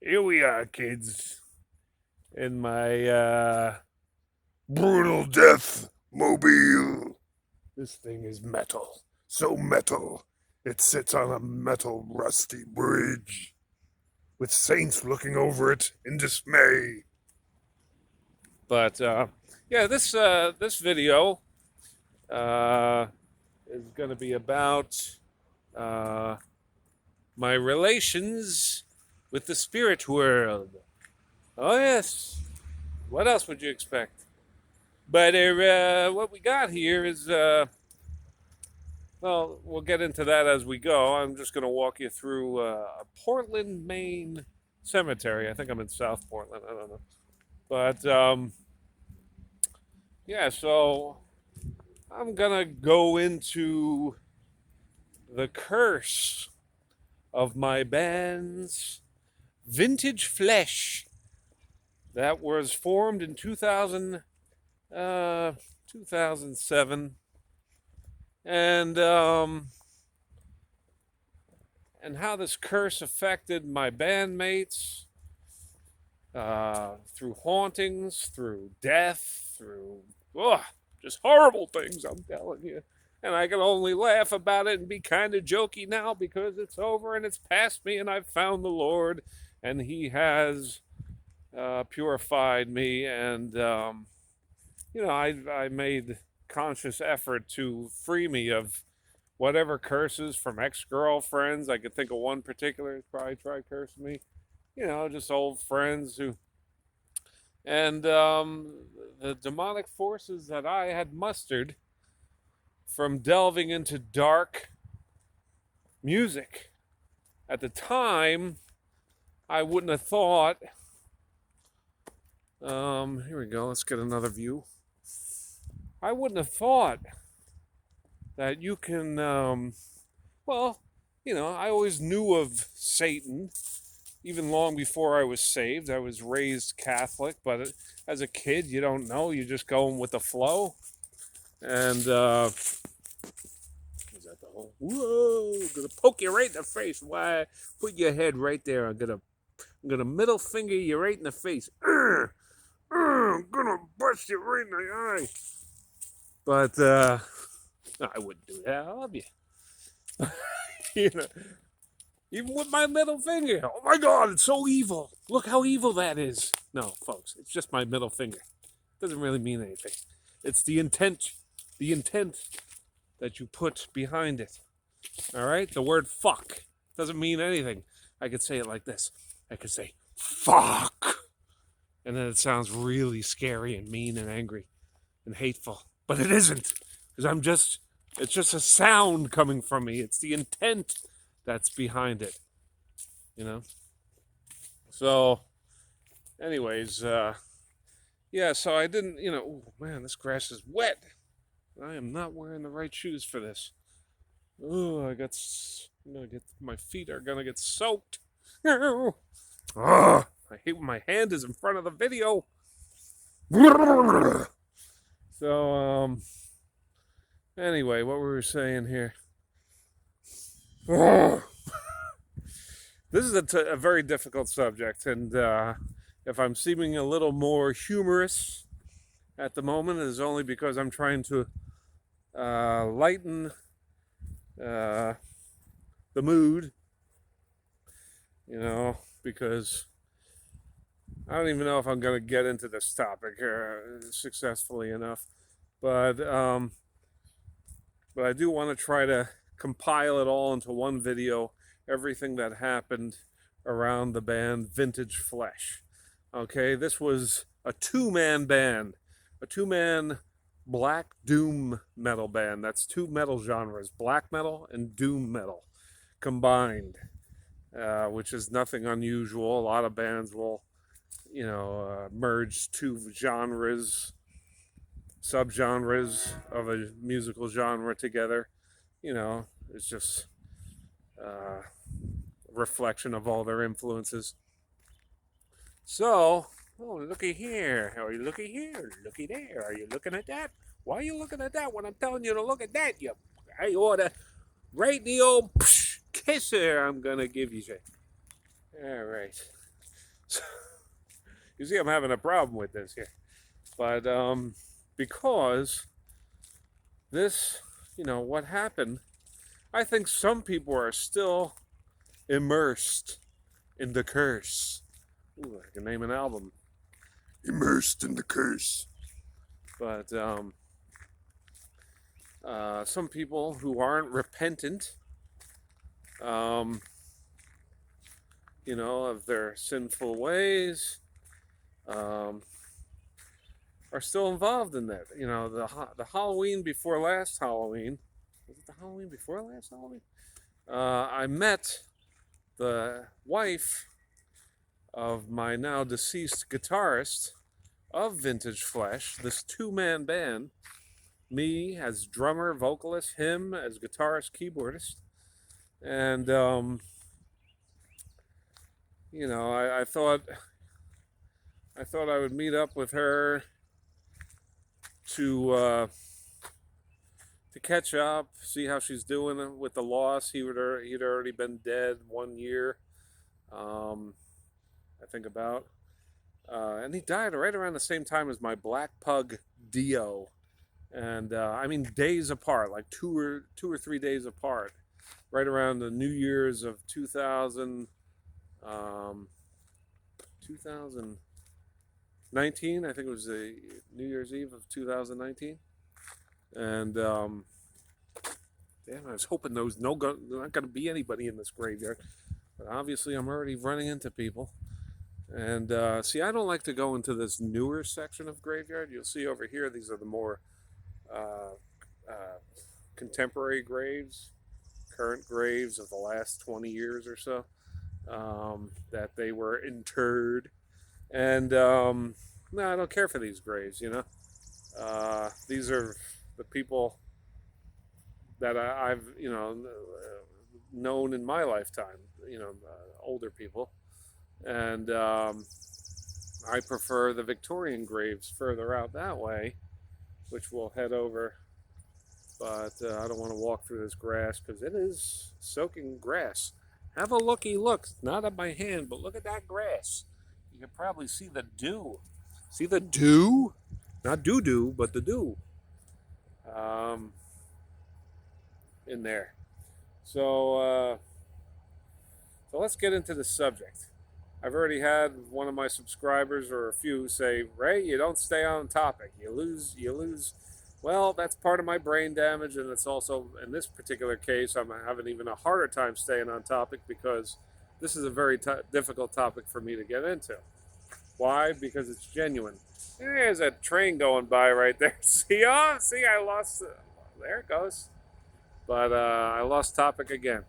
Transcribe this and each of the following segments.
Here we are, kids, in my brutal death mobile. This thing is metal. So metal. It sits on a metal rusty bridge with saints looking over it in dismay. But yeah, this video uh, is going to be about uh, my relations with the spirit world. Oh yes, what else would you expect? But what we got here is, well, we'll get into that as we go. I'm just going to walk you through a Portland, Maine cemetery. I think I'm in South Portland. I don't know. But yeah, so I'm going to go into the curse of my band's Vintage Flesh that was formed in 2007. And how this curse affected my bandmates through hauntings, through death, through just horrible things, I'm telling you. And I can only laugh about it and be kind of jokey now because it's over and it's past me and I've found the Lord and He has purified me. And, I made conscious effort to free me of whatever curses from ex-girlfriends. I could think of one particular who probably tried cursing me. Just old friends who, and the demonic forces that I had mustered from delving into dark music. At the time, I wouldn't have thought. Here we go. Let's get another view. I wouldn't have thought that you can, I always knew of Satan, even long before I was saved. I was raised Catholic, but as a kid, you don't know. You're just going with the flow. And, is that the whole? Whoa, I'm gonna poke you right in the face. Why? Put your head right there. I'm gonna middle finger you right in the face. I'm gonna bust you right in the eye. But, I wouldn't do that. I love you. Even with my middle finger. Oh my God, it's so evil. Look how evil that is. No, folks, it's just my middle finger. It doesn't really mean anything. It's the intent that you put behind it. All right? The word fuck doesn't mean anything. I could say it like this. I could say, fuck. And then it sounds really scary and mean and angry and hateful. But it isn't. Because it's just a sound coming from me. It's the intent that's behind it. So, anyways, yeah, so I didn't, oh man, this grass is wet. I am not wearing the right shoes for this. Oh, my feet are gonna get soaked. Oh, I hate when my hand is in front of the video. So, anyway, what were we saying here? Oh. This is a very difficult subject, and if I'm seeming a little more humorous at the moment, it is only because I'm trying to lighten the mood, because I don't even know if I'm going to get into this topic successfully enough, but I do want to try to compile it all into one video, everything that happened around the band Vintage Flesh. Okay, this was a two-man band, a two-man black doom metal band. That's two metal genres, black metal and doom metal combined, which is nothing unusual. A lot of bands will, merge two genres, subgenres of a musical genre together. It's just a reflection of all their influences. So, oh, looky here. Are you looky here? Looky there. Are you looking at that? Why are you looking at that when I'm telling you to look at that? I ought to right in the old kisser I'm going to give you. All right. You see, I'm having a problem with this here. But because this, what happened, I think some people are still immersed in the curse. Ooh, I can name an album. Immersed in the curse. But some people who aren't repentant, um, of their sinful ways, um, are still involved in that. The Halloween before last Halloween. Was it the Halloween before last Halloween? I met the wife of my now deceased guitarist of Vintage Flesh, this two-man band. Me as drummer, vocalist, him as guitarist, keyboardist. And, I thought I would meet up with her to catch up, see how she's doing with the loss. He'd already been dead 1 year, I think about. And he died right around the same time as my black pug Dio, and I mean days apart, like two or 3 days apart, right around the New Year's of 2019. I think it was the New Year's Eve of 2019, and damn, I was hoping there was not going to be anybody in this graveyard, but obviously I'm already running into people. And see, I don't like to go into this newer section of graveyard. You'll see over here, these are the more uh, contemporary graves, current graves of the last 20 years or so, that they were interred. And no, I don't care for these graves, These are the people that I've, known in my lifetime, older people. And I prefer the Victorian graves further out that way, which we'll head over. But I don't want to walk through this grass because it is soaking grass. Have a looky look, not at my hand, but look at that grass. You can probably see the dew. See the dew? Not doo-doo, but the dew in there. So let's get into the subject. I've already had one of my subscribers or a few say, Ray, you don't stay on topic. You lose. Well, that's part of my brain damage, and it's also, in this particular case, I'm having even a harder time staying on topic because this is a very difficult topic for me to get into. Why? Because it's genuine. There's a train going by right there. See, I lost. There it goes. But I lost topic again.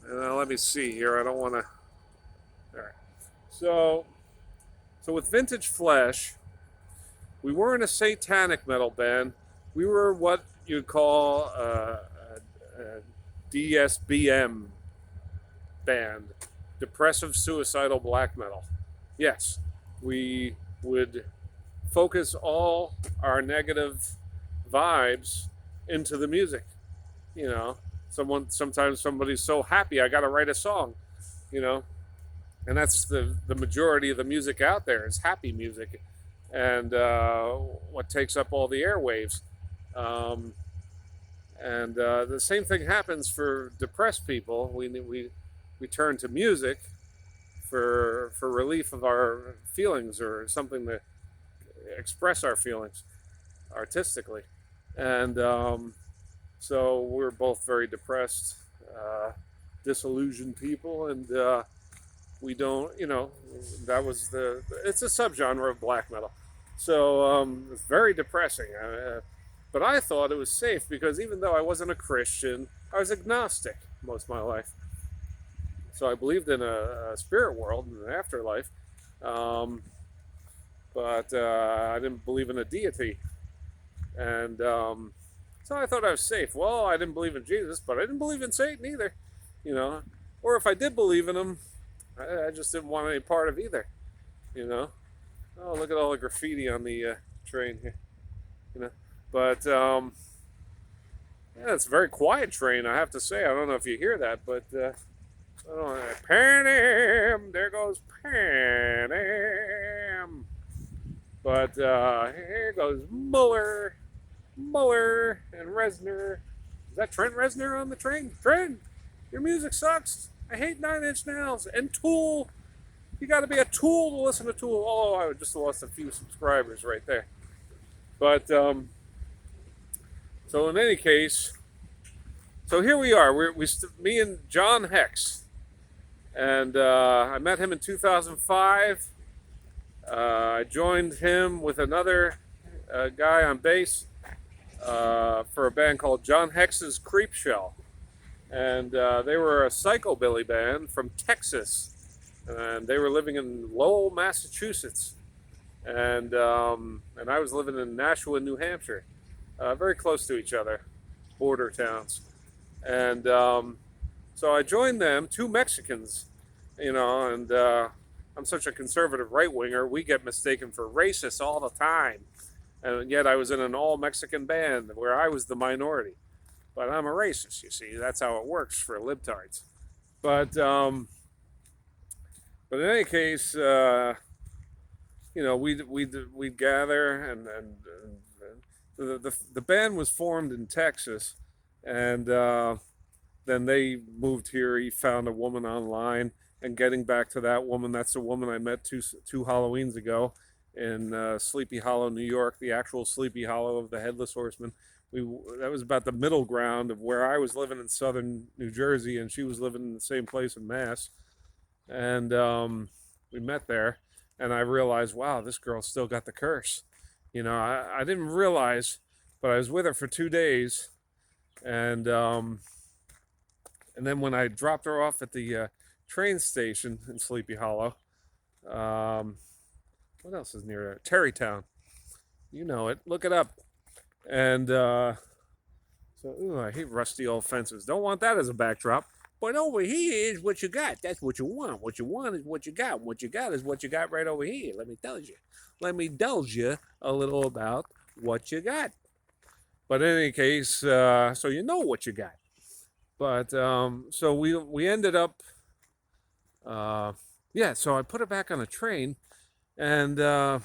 Let me see here. I don't want to. All right. So with Vintage Flesh, we weren't a satanic metal band. We were what you'd call a DSBM band, depressive suicidal black metal. Yes, we would focus all our negative vibes into the music. Sometimes somebody's so happy, I got to write a song, and that's the majority of the music out there is happy music, and what takes up all the airwaves. And the same thing happens for depressed people. We turn to music for relief of our feelings or something to express our feelings artistically, and so we're both very depressed, disillusioned people, and we don't, that was it's a subgenre of black metal. So it's very depressing. But I thought it was safe because even though I wasn't a Christian, I was agnostic most of my life. So I believed in a spirit world and an afterlife, but I didn't believe in a deity. And so I thought I was safe. Well, I didn't believe in Jesus, but I didn't believe in Satan either, Or if I did believe in him, I just didn't want any part of either, Oh, look at all the graffiti on the train here, But yeah, it's a very quiet train, I have to say. I don't know if you hear that, but Panem, there goes Panem. But here goes Muller, and Reznor. Is that Trent Reznor on the train? Trent, your music sucks. I hate Nine Inch Nails and Tool. You got to be a Tool to listen to Tool. Oh, I just lost a few subscribers right there. But so in any case, so here we are. Me and John Hex, and I met him in 2005. I joined him with another guy on bass for a band called John Hex's Creepshell, and they were a psychobilly band from Texas, and they were living in Lowell, Massachusetts, and I was living in Nashua, New Hampshire, very close to each other, border towns, and so I joined them, two Mexicans, and I'm such a conservative right-winger, we get mistaken for racists all the time. And yet I was in an all-Mexican band where I was the minority. But I'm a racist, you see. That's how it works for libtards. But in any case, we'd gather, and the band was formed in Texas, and then they moved here. He found a woman online, and getting back to that woman, that's the woman I met two Halloweens ago in Sleepy Hollow, New York, the actual Sleepy Hollow of the Headless Horseman. That was about the middle ground of where I was living in southern New Jersey, and she was living in the same place in Mass. And we met there, and I realized, wow, this girl still got the curse. I didn't realize, but I was with her for 2 days, and then when I dropped her off at the train station in Sleepy Hollow, what else is near there? Terrytown. You know it. Look it up. And I hate rusty old fences. Don't want that as a backdrop. But over here is what you got. That's what you want. What you want is what you got. What you got is what you got right over here. Let me tell you. Let me indulge you a little about what you got. But in any case, so you know what you got. But so we ended up, so I put it back on a train, and I'm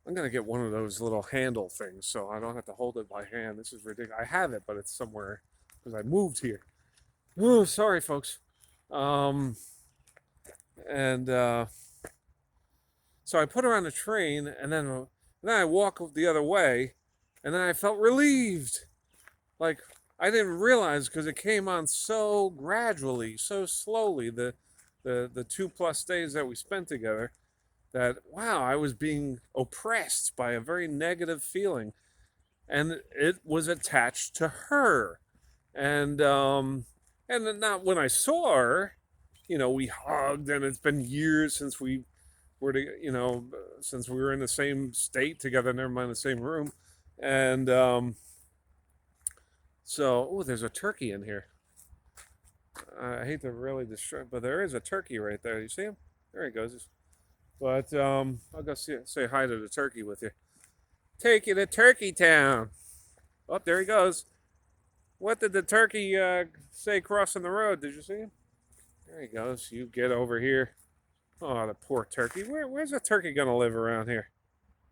going to get one of those little handle things so I don't have to hold it by hand. This is ridiculous. I have it, but it's somewhere because I moved here. Oh, sorry, folks. So I put her on the train, and then I walk the other way, and then I felt relieved. Like, I didn't realize because it came on so gradually, so slowly, the 2+ days that we spent together, that, wow, I was being oppressed by a very negative feeling. And it was attached to her. And not when I saw her, we hugged, and it's been years since we were, since we were in the same state together, never mind the same room. And there's a turkey in here. I hate to really destroy, but there is a turkey right there. You see him? There he goes. But I'll go say hi to the turkey with you. Take you to Turkey Town. Oh, there he goes. What did the turkey say crossing the road? Did you see him? There he goes. You get over here. Oh, the poor turkey. Where's a turkey going to live around here?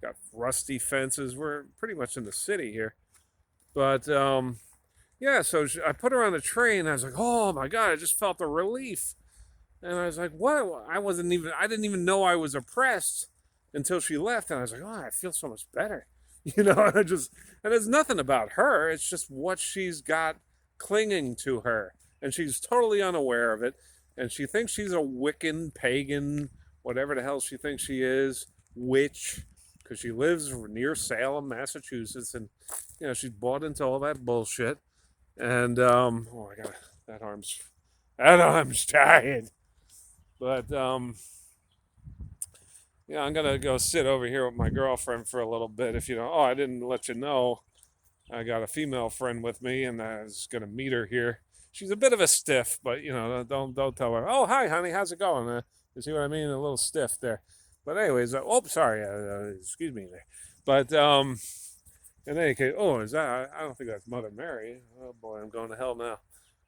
Got rusty fences. We're pretty much in the city here. But, so I put her on the train. I was like, oh, my God, I just felt a relief. And I was like, what? I didn't even know I was oppressed until she left. And I was like, oh, I feel so much better. And it's nothing about her. It's just what she's got clinging to her. And she's totally unaware of it. And she thinks she's a Wiccan, pagan, whatever the hell she thinks she is, witch, because she lives near Salem, Massachusetts. And, she's bought into all that bullshit. And, oh my God, that arm's tired. But, I'm going to go sit over here with my girlfriend for a little bit. I didn't let you know, I got a female friend with me, and I was going to meet her here. She's a bit of a stiff, but, don't tell her, oh, hi, honey, how's it going? You see what I mean? A little stiff there. But anyways, sorry, excuse me there. But, in any case, I don't think that's Mother Mary. Oh, boy, I'm going to hell now.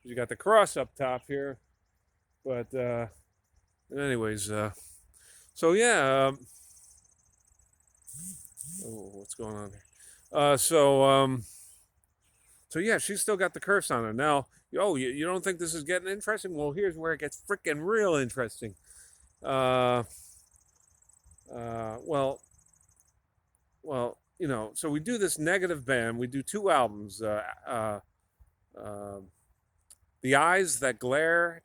You got the cross up top here. But anyways, so yeah. Oh, what's going on here? So yeah, she's still got the curse on her. Now, you don't think this is getting interesting? Well, here's where it gets freaking real interesting. Uh, well, so we do this negative band. We do 2 albums. Uh, the eyes that glared,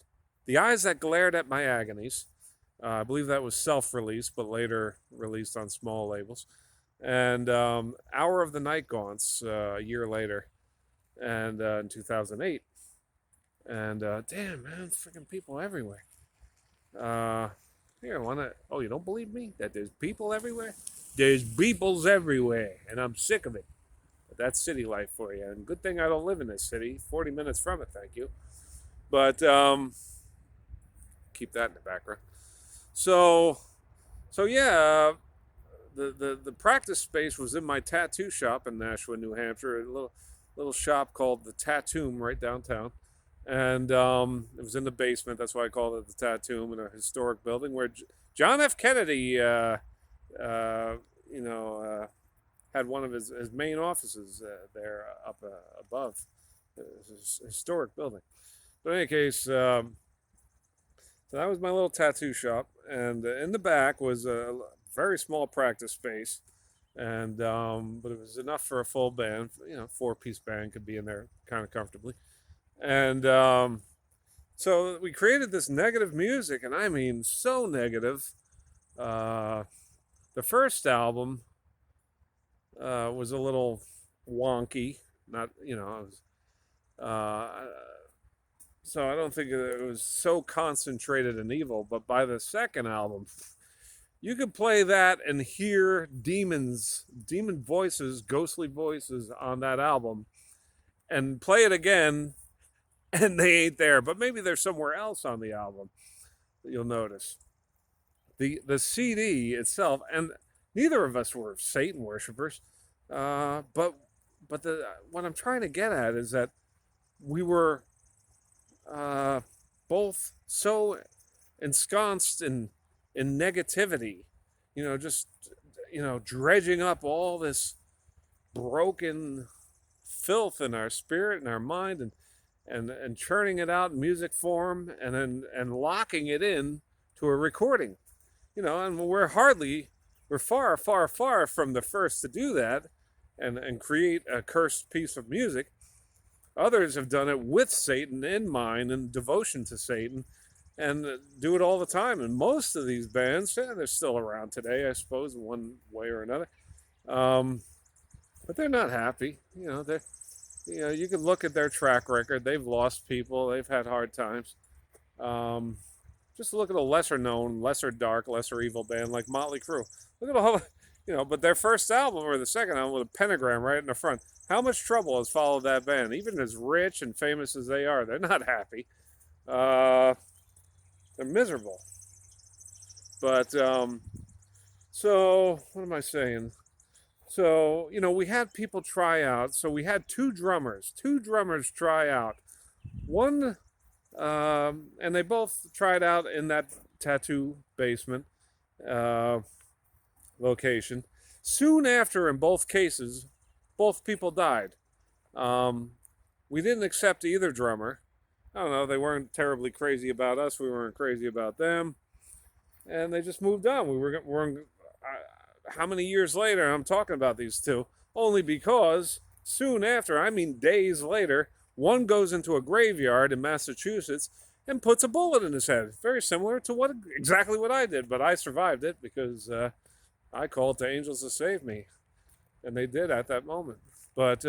at my agonies. I believe that was self-released, but later released on small labels. And Hour of the Night Gaunts a year later, and in 2008. And damn, man, freaking people everywhere. Here, you don't believe me? That there's people everywhere? There's peoples everywhere, and I'm sick of it. But that's city life for you. And good thing I don't live in this city. 40 minutes from it, thank you. But keep that in the background. So yeah, the practice space was in my tattoo shop in Nashua, New Hampshire, a little shop called the Tattoo right downtown, and it was in the basement. That's why I called it the Tattoo, in a historic building where John F. Kennedy, had one of his main offices there up above. It's a historic building. But in any case, so that was my little tattoo shop, and in the back was a very small practice space, and but it was enough for a full band. 4-piece band could be in there kind of comfortably, and so we created this negative music, and I mean so negative. The first album was a little wonky, not it was. So I don't think it was so concentrated and evil, but by the second album, you could play that and hear demon voices, ghostly voices on that album, and play it again, and they ain't there. But maybe they're somewhere else on the album. You'll notice the CD itself, and neither of us were Satan worshipers, but what I'm trying to get at is that we were both so ensconced in negativity, just dredging up all this broken filth in our spirit and our mind, and churning it out in music form, and locking it in to a recording, and we're far from the first to do that and create a cursed piece of music. Others have done it with Satan in mind and devotion to Satan, and do it all the time. And most of these bands, they're still around today, I suppose, in one way or another. But they're not happy. You can look at their track record. They've lost people. They've had hard times. Just look at a lesser known, lesser dark, lesser evil band like Motley Crue. Look at all, but their first album or the second album with a pentagram right in the front. How much trouble has followed that band? Even as rich and famous as they are, they're not happy. They're miserable. But, so, what am I saying? So, we had people try out. So we had two drummers try out. One, and they both tried out in that tattoo basement location. Soon after, in both cases, both people died. We didn't accept either drummer. I don't know, they weren't terribly crazy about us. We weren't crazy about them. And they just moved on. We're how many years later I'm talking about these two? Only because soon after, I mean days later, one goes into a graveyard in Massachusetts and puts a bullet in his head. Very similar to exactly what I did, but I survived it because I called to angels to save me. And they did at that moment. But,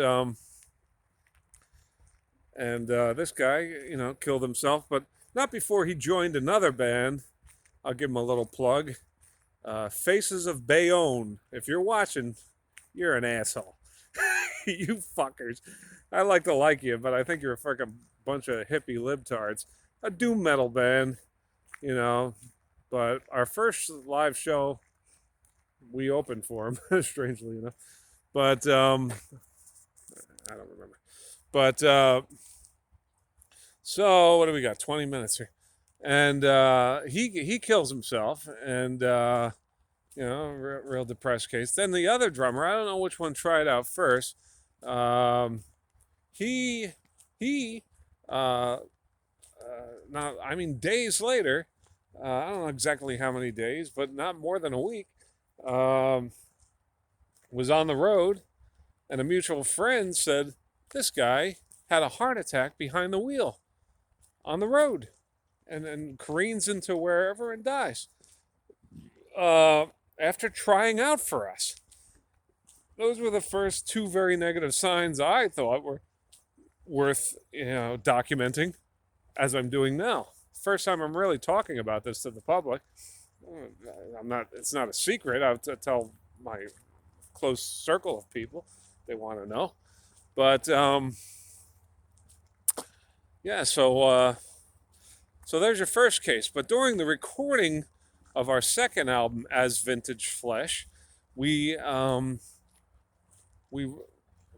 this guy, killed himself, but not before he joined another band. I'll give him a little plug. Faces of Bayonne. If you're watching, you're an asshole. You fuckers. I like to like you, but I think you're a freaking bunch of hippie libtards. A doom metal band, But our first live show, we opened for him, strangely enough. But, I don't remember. But, So what do we got? 20 minutes here, and he kills himself, and real depressed case. Then the other drummer, I don't know which one tried out first. He he uh, Now, I mean, days later, I don't know exactly how many days, but not more than a week, um, was on the road, and a mutual friend said this guy had a heart attack behind the wheel on the road, and then careens into wherever and dies after trying out for us. Those were the first two very negative signs I thought were worth documenting, as I'm doing now. First time I'm really talking about this to the public. I'm not. It's not a secret. I'll tell my close circle of people. They want to know. But yeah. So there's your first case. But during the recording of our second album, As Vintage Flesh, we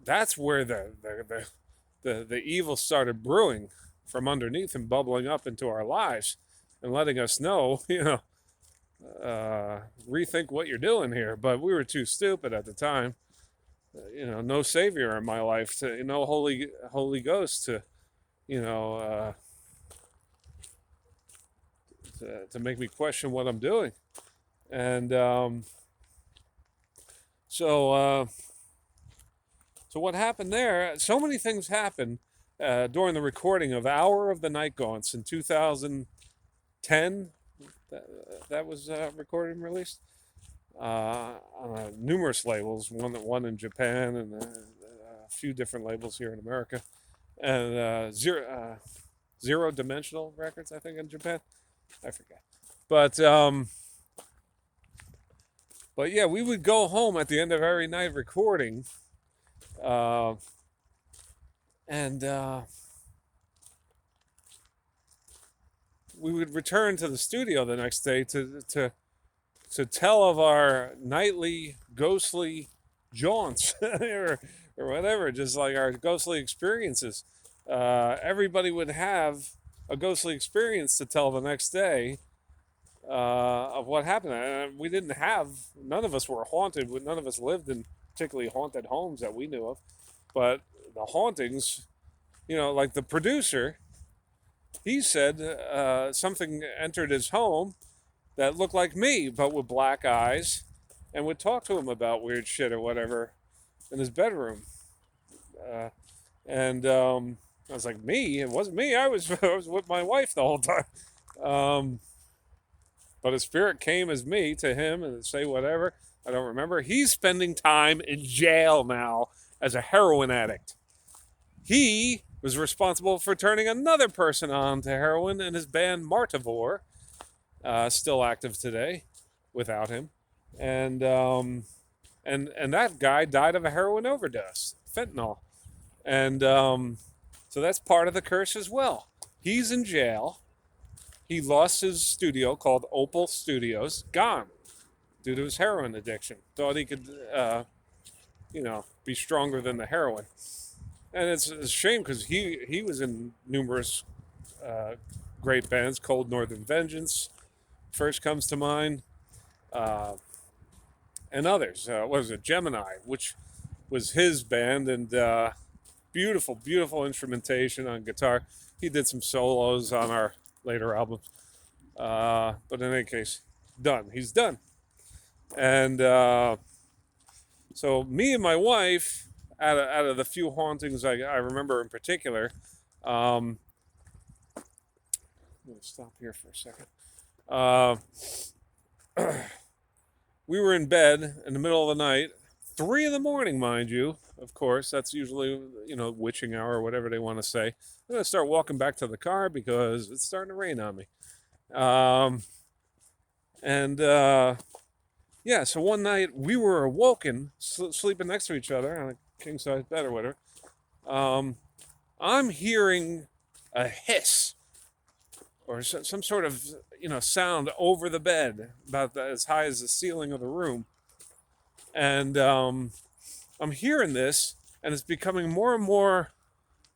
that's where the evil started brewing from underneath and bubbling up into our lives and letting us know, rethink what you're doing here. But we were too stupid at the time. No savior in my life, to no Holy Ghost to, to make me question what I'm doing. And so what happened there? So many things happened during the recording of Hour of the Night Gaunts in 2010. That was recorded and released on numerous labels. One in Japan and a few different labels here in America, and Zero Dimensional Records, I think, in Japan. I forget, but yeah, we would go home at the end of every night recording. And we would return to the studio the next day to tell of our nightly ghostly jaunts or whatever, just like our ghostly experiences. Everybody would have a ghostly experience to tell the next day of what happened. None of us were haunted. None of us lived in particularly haunted homes that we knew of. But the hauntings, like the producer, he said something entered his home that looked like me, but with black eyes, and would talk to him about weird shit or whatever in his bedroom. And I was like, me? It wasn't me. I was with my wife the whole time. But a spirit came as me to him and say whatever. I don't remember. He's spending time in jail now as a heroin addict. He was responsible for turning another person on to heroin in his band Martivore, still active today without him. And that guy died of a heroin overdose, fentanyl. And so that's part of the curse as well. He's in jail. He lost his studio called Opal Studios, gone, due to his heroin addiction. Thought he could, be stronger than the heroin. And it's a shame because he was in numerous great bands. Cold Northern Vengeance first comes to mind, and others. What was it? Gemini, which was his band, and beautiful, beautiful instrumentation on guitar. He did some solos on our later albums. But in any case, done. He's done. And so me and my wife, out of the few hauntings I remember in particular, I'm going to stop here for a second. We were in bed in the middle of the night, 3 a.m, mind you. Of course, that's usually, witching hour or whatever they want to say. I'm going to start walking back to the car because it's starting to rain on me. Yeah, so one night we were awoken, sleeping next to each other on a king-size bed or whatever. I'm hearing a hiss or some sort of, sound over the bed, about as high as the ceiling of the room. And I'm hearing this, and it's becoming more and more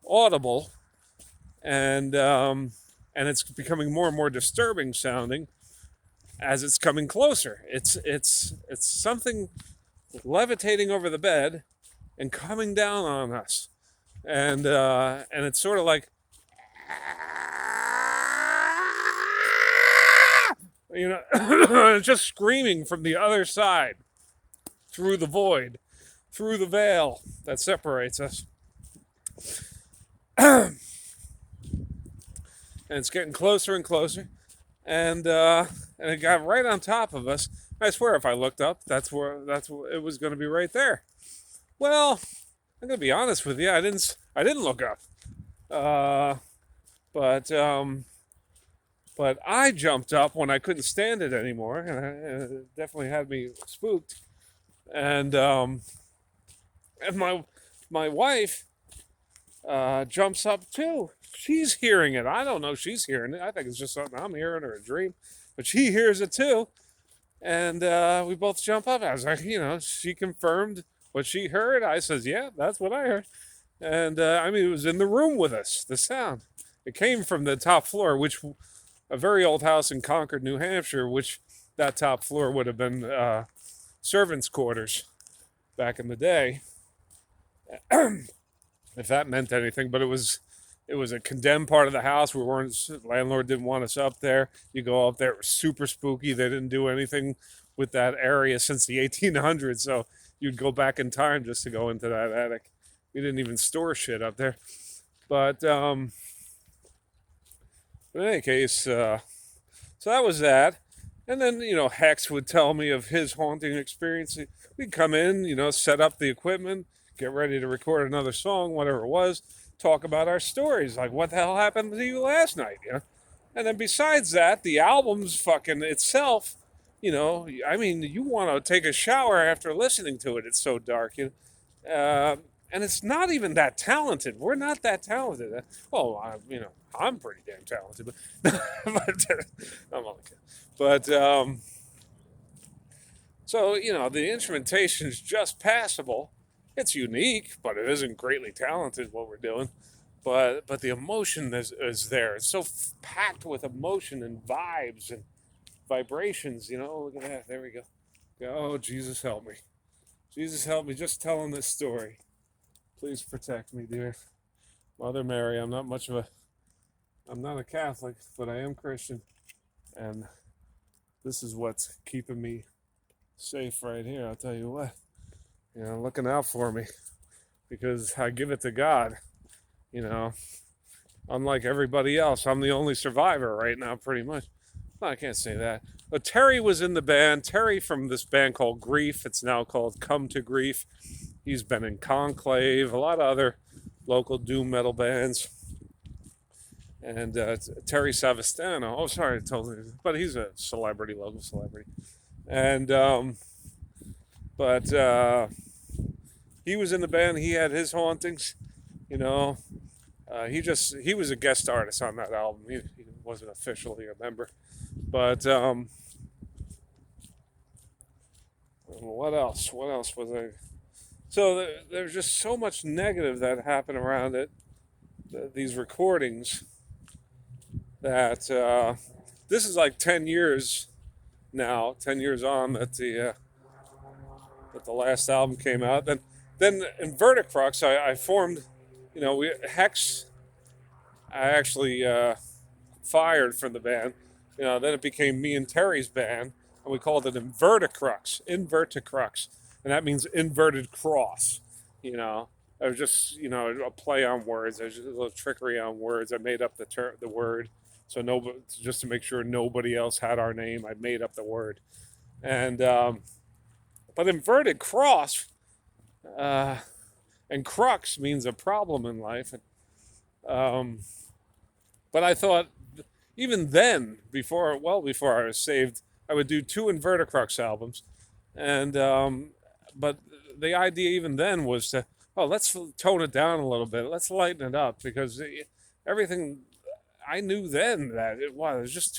audible. and it's becoming more and more disturbing sounding as it's coming closer. It's something levitating over the bed and coming down on us, and it's sort of like, it's just screaming from the other side, through the void, through the veil that separates us. And it's getting closer and closer, and it got right on top of us. I swear, if I looked up, that's where it was going to be, right there. Well, I'm going to be honest with you. I didn't look up, but I jumped up when I couldn't stand it anymore, and it definitely had me spooked. And my wife jumps up too. She's hearing it. I don't know she's hearing it. I think it's just something I'm hearing, or a dream. But she hears it too. And we both jump up. I was like, she confirmed what she heard. I says, yeah, that's what I heard. And it was in the room with us, the sound. It came from the top floor, which a very old house in Concord, New Hampshire, which that top floor would have been servants' quarters back in the day. If that meant anything, but it was a condemned part of the house. Landlord didn't want us up there. You go up there, it was super spooky. They didn't do anything with that area since the 1800s, so you'd go back in time just to go into that attic. We didn't even store shit up there. But in any case, so that was that. And then, Hex would tell me of his haunting experience. We'd come in, set up the equipment, get ready to record another song, whatever it was, talk about our stories, like what the hell happened to you last night, And then besides that, the album's fucking itself, you want to take a shower after listening to it. It's so dark, and it's not even that talented. We're not that talented. I'm pretty damn talented, but I'm only kidding. But so the instrumentation's just passable. It's unique, but it isn't greatly talented what we're doing. But the emotion is there. It's so packed with emotion and vibes and vibrations. Look at that. There we go. Oh, Jesus help me. Jesus help me just telling this story. Please protect me, dear Mother Mary. I'm not a Catholic, but I am Christian. And this is what's keeping me safe right here. I'll tell you what. Looking out for me, because I give it to God. Unlike everybody else, I'm the only survivor right now, pretty much. Well, I can't say that. But Terry was in the band. Terry from this band called Grief. It's now called Come to Grief. He's been in Conclave, a lot of other local doom metal bands. And Terry Savastano. Oh, sorry, totally. But he's a celebrity, local celebrity. And he was in the band. He had his hauntings, he was a guest artist on that album. He wasn't officially a member. But what else was I? So there's just so much negative that happened around it, these recordings, that this is like 10 years now, 10 years on that the last album came out. Then INVERTICRUX, I formed, Hex, I actually fired from the band. Then it became me and Terry's band, and we called it INVERTICRUX, and that means inverted cross. It was just, a play on words. There's just a little trickery on words. I made up the word, so just to make sure nobody else had our name, I made up the word. And but inverted cross and crux means a problem in life. But I thought, even then, before I was saved, I would do 2 INVERTICRUX albums. And but the idea even then was to, let's tone it down a little bit. Let's lighten it up, because everything, I knew then that it was just too